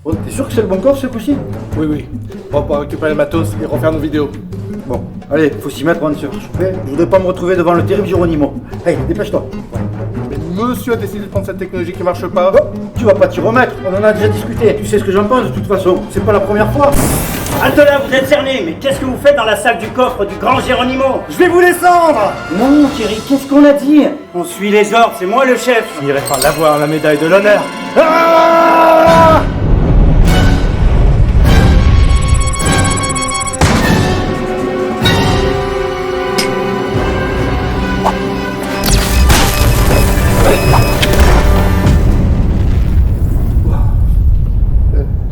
Bon, t'es sûr que c'est le bon coffre ce coup-ci? Oui, oui. On va récupérer le matos et refaire nos vidéos. Bon, allez, faut s'y mettre avant de se réchauffer. Je voudrais pas me retrouver devant le terrible Geronimo. Allez, dépêche-toi. Mais monsieur a décidé de prendre cette technologie qui marche pas. Bon, tu vas pas t'y remettre, on en a déjà discuté. Tu sais ce que j'en pense de toute façon, c'est pas la première fois. Halte là, vous êtes cerné, mais qu'est-ce que vous faites dans la salle du coffre du grand Geronimo? Je vais vous descendre. Non, Thierry, qu'est-ce qu'on a dit? On suit les ordres, c'est moi le chef. On irait pas l'avoir, la médaille de l'honneur. Ah!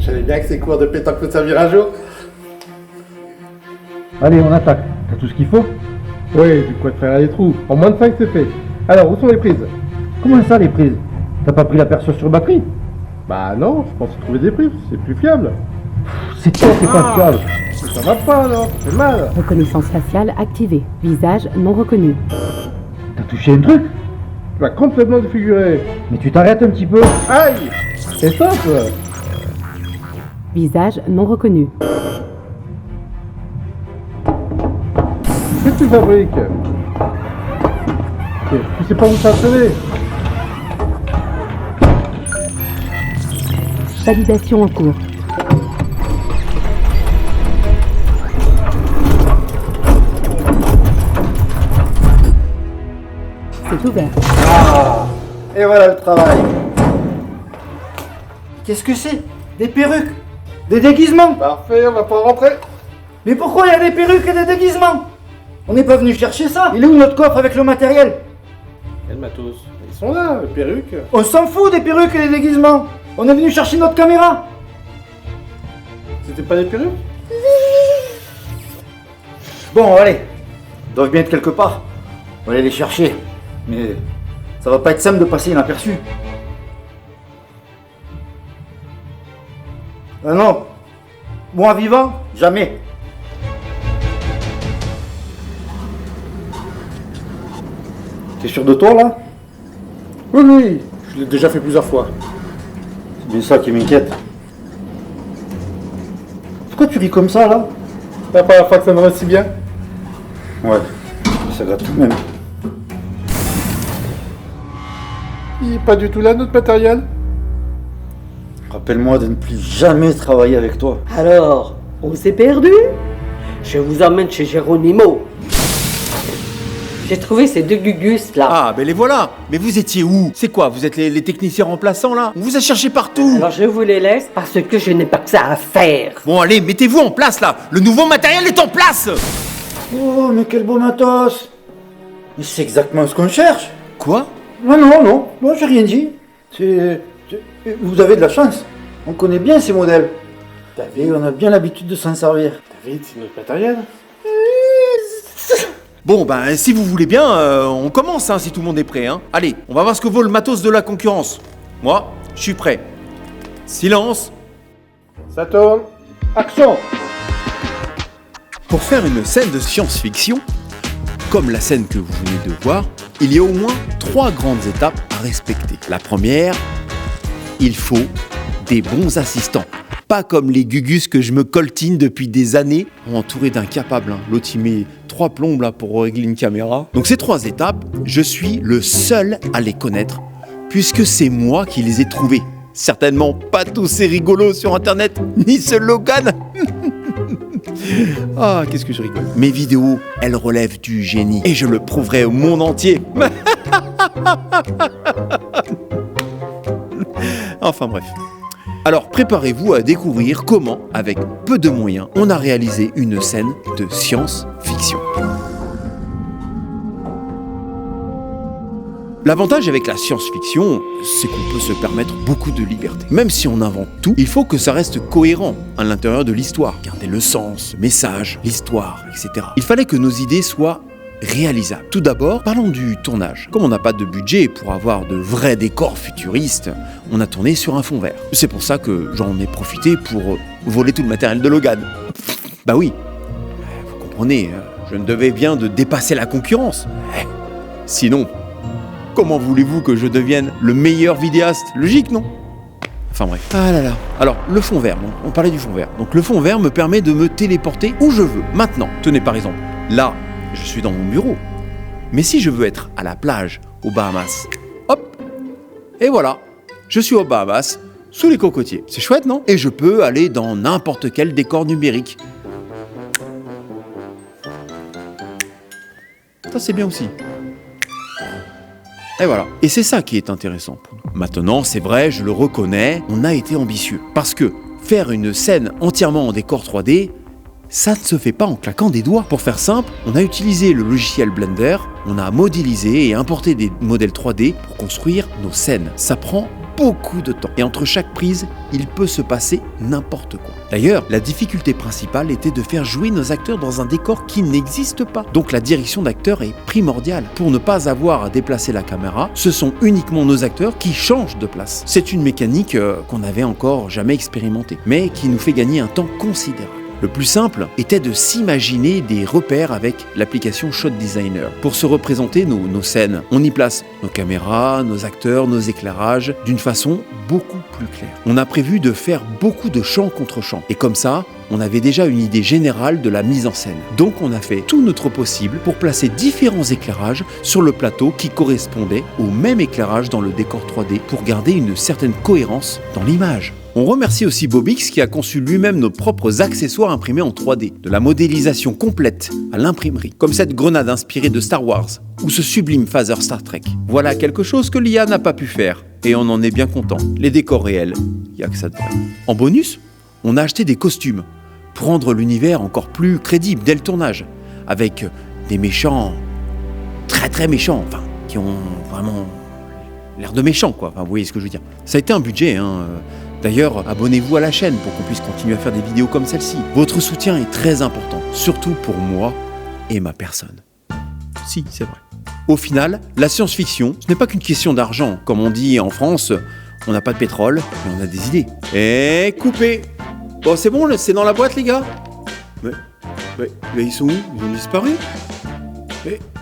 J'avais bien que ces cours de pétanque peut servir un jour. Allez, on attaque. T'as tout ce qu'il faut? Oui, du quoi de faire les trous. En moins de 5, c'est fait. Alors, où sont les prises? Comment ça, les prises? T'as pas pris la perceuse sur batterie? Bah non, je pense trouver des prises, c'est plus fiable. C'est toi qui es pas fiable. Ça va pas alors, ça fait mal. Reconnaissance faciale activée. Visage non reconnu. T'as touché un truc? Tu vas complètement défigurer. Mais tu t'arrêtes un petit peu. Aïe! C'est simple. Visage non reconnu. Qu'est-ce que tu fabriques? Tu sais pas où t'entraîner. Validation en cours. C'est ouvert. Et voilà le travail. Qu'est-ce que c'est? Des perruques? Des déguisements? Parfait, on va pouvoir rentrer. Mais pourquoi il y a des perruques et des déguisements? On n'est pas venu chercher ça. Il est où notre coffre avec le matériel? Quel matos? Ils sont là, les perruques. On s'en fout des perruques et des déguisements. On est venu chercher notre caméra. C'était pas des perruques? Bon, allez. Ils doivent bien être quelque part. On va aller les chercher. Mais ça va pas être simple de passer inaperçu. Ah non. Moi vivant, jamais. T'es sûr de toi là? Oui, oui, je l'ai déjà fait plusieurs fois. C'est bien ça qui m'inquiète. Pourquoi tu ris comme ça là? C'est la première fois que ça me va si bien. Ouais, ça va tout de même. Il est pas du tout là, notre matériel. Rappelle-moi de ne plus jamais travailler avec toi. Alors, on s'est perdu? Je vous emmène chez Geronimo. J'ai trouvé ces deux gugus là. Ah, ben les voilà. Mais vous étiez où? C'est quoi? Vous êtes les techniciens remplaçants là? On vous a cherché partout. Alors je vous les laisse parce que je n'ai pas que ça à faire. Bon allez, mettez-vous en place là. Le nouveau matériel est en place. Oh, mais quel beau matos! Mais c'est exactement ce qu'on cherche. Quoi? Non, j'ai rien dit. Vous avez de la chance. On connaît bien ces modèles. David, on a bien l'habitude de s'en servir. David, c'est notre matériel. Bon, ben si vous voulez bien, on commence hein, si tout le monde est prêt. Hein. Allez, on va voir ce que vaut le matos de la concurrence. Moi, je suis prêt. Silence. Ça tourne. Action! Pour faire une scène de science-fiction, comme la scène que vous venez de voir, il y a au moins 3 grandes étapes à respecter. La première, il faut des bons assistants. Pas comme les gugus que je me coltine depuis des années, entouré d'un capable. Hein. L'autre, il met 3 plombes là, pour régler une caméra. Donc ces 3 étapes, je suis le seul à les connaître, puisque c'est moi qui les ai trouvées. Certainement pas tous ces rigolos sur Internet, ni ce Logan. Ah, qu'est-ce que je rigole. Mes vidéos, elles relèvent du génie. Et je le prouverai au monde entier. Enfin bref. Alors préparez-vous à découvrir comment, avec peu de moyens, on a réalisé une scène de science-fiction. L'avantage avec la science-fiction, c'est qu'on peut se permettre beaucoup de liberté. Même si on invente tout, il faut que ça reste cohérent à l'intérieur de l'histoire. Garder le sens, le message, l'histoire, etc. Il fallait que nos idées soient réalisables. Tout d'abord, parlons du tournage. Comme on n'a pas de budget pour avoir de vrais décors futuristes, on a tourné sur un fond vert. C'est pour ça que j'en ai profité pour voler tout le matériel de Logan. Bah oui, vous comprenez, je ne devais bien de dépasser la concurrence. Sinon, comment voulez-vous que je devienne le meilleur vidéaste? Logique, non? Enfin bref. Ah là là. Alors, le fond vert, on parlait du fond vert. Donc le fond vert me permet de me téléporter où je veux. Maintenant, tenez par exemple, là, je suis dans mon bureau. Mais si je veux être à la plage, aux Bahamas, hop, et voilà, je suis aux Bahamas, sous les cocotiers. C'est chouette, non? Et je peux aller dans n'importe quel décor numérique. Ça, c'est bien aussi. Et voilà. Et c'est ça qui est intéressant. Maintenant, c'est vrai, je le reconnais, on a été ambitieux. Parce que faire une scène entièrement en décor 3D, ça ne se fait pas en claquant des doigts. Pour faire simple, on a utilisé le logiciel Blender, on a modélisé et importé des modèles 3D pour construire nos scènes. Ça prend beaucoup de temps. Et entre chaque prise, il peut se passer n'importe quoi. D'ailleurs, la difficulté principale était de faire jouer nos acteurs dans un décor qui n'existe pas. Donc la direction d'acteur est primordiale. Pour ne pas avoir à déplacer la caméra, ce sont uniquement nos acteurs qui changent de place. C'est une mécanique qu'on n'avait encore jamais expérimentée, mais qui nous fait gagner un temps considérable. Le plus simple était de s'imaginer des repères avec l'application Shot Designer. Pour se représenter nos scènes, on y place nos caméras, nos acteurs, nos éclairages d'une façon beaucoup plus claire. On a prévu de faire beaucoup de champ contre champ. Et comme ça, on avait déjà une idée générale de la mise en scène. Donc on a fait tout notre possible pour placer différents éclairages sur le plateau qui correspondaient au même éclairage dans le décor 3D pour garder une certaine cohérence dans l'image. On remercie aussi Bobix qui a conçu lui-même nos propres accessoires imprimés en 3D, de la modélisation complète à l'imprimerie, comme cette grenade inspirée de Star Wars ou ce sublime phaser Star Trek. Voilà quelque chose que l'IA n'a pas pu faire, et on en est bien content. Les décors réels, il n'y a que ça de vrai. En bonus, on a acheté des costumes pour rendre l'univers encore plus crédible dès le tournage, avec des méchants très très méchants, enfin, qui ont vraiment l'air de méchants, quoi. Enfin, vous voyez ce que je veux dire. Ça a été un budget, hein. D'ailleurs, abonnez-vous à la chaîne pour qu'on puisse continuer à faire des vidéos comme celle-ci. Votre soutien est très important, surtout pour moi et ma personne. Si, c'est vrai. Au final, la science-fiction, ce n'est pas qu'une question d'argent. Comme on dit en France, on n'a pas de pétrole, mais on a des idées. Et coupé. Bon, c'est bon, c'est dans la boîte, les gars. Mais ils sont où? Ils ont disparu.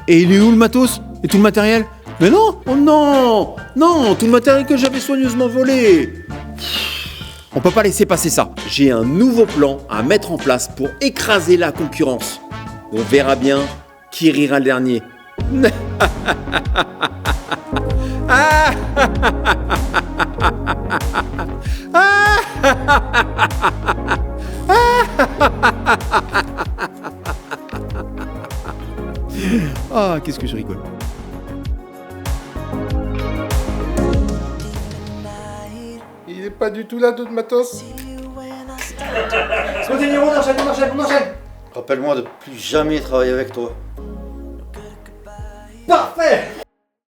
Et il est où le matos? Et tout le matériel? Mais non! Oh non! Non! Tout le matériel que j'avais soigneusement volé! On peut pas laisser passer ça. J'ai un nouveau plan à mettre en place pour écraser la concurrence. On verra bien qui rira le dernier. Ah, qu'est-ce que je rigole. Il est pas du tout là, d'autres matos. Continue, on enchaîne. Rappelle-moi de plus jamais travailler avec toi. Parfait!